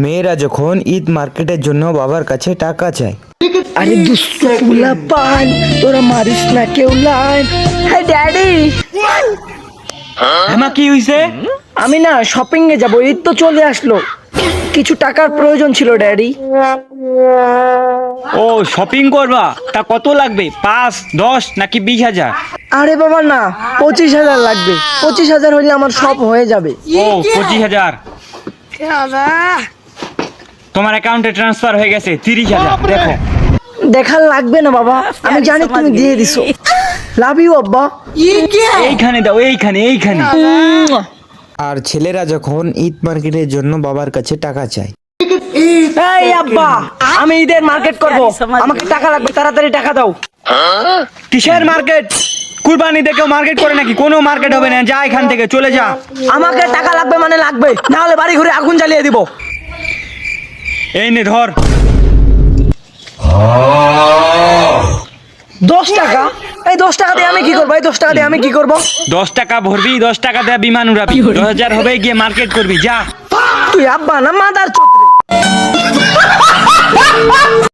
মেয়েরা যখন ঈদ মার্কেটের জন্য বাবার কাছে টাকা চায়। আরে দুষ্ট পুলা পান, তোরা মারিস না কেউ লাইন। হ্যাঁ ড্যাডি, হ্যাঁ কি হইছে? আমি না শপিং এ যাবো, ঈদ তো চলে আসলো, কিছু টাকার প্রয়োজন ছিল ড্যাডি। ও শপিং করবা, তা কত লাগবে? 5, 10 নাকি 20,000? আরে বাবা না, 25,000 লাগবে। 25,000 হলে আমার সব হয়ে যাবে। ও 25,000 তোমার অ্যাকাউন্টে ট্রান্সফার হয়ে গেছে। 30,000 দেখো। দেখার লাগবে না বাবা, আমি জানি তুমি দিয়ে দিছো। লাভ ইউ আব্বা। এইখানে দাও, এইখানে এইখানে। আর ছেলেরা যখন ঈদ মার্কেটের জন্য বাবার কাছে টাকা চায়। এই আব্বা, আমি ঈদের মার্কেট করব, আমাকে টাকা লাগবে, তাড়াতাড়ি টাকা দাও। কিসের মার্কেট? কুরবানি দেখেও মার্কেট করে নাকি? কোনো মার্কেট হবে না, যা এখান থেকে চলে যা। আমাকে টাকা লাগবে মানে লাগবে, না হলে বাড়ি ঘুরে আগুন জ্বালিয়ে দিব। এই নে ধর। 10 টাকা? এই 10 টাকা দিয়ে আমি কি করবো? এই 10 টাকা দিয়ে আমি কি করবো? 10 টাকা ভরবি, 10 টাকা দেয়া বিমান উড়াবি। 10,000 হবে, গিয়ে মার্কেট করবি, যা। তুই আব্বা না মাদার চোদ রে।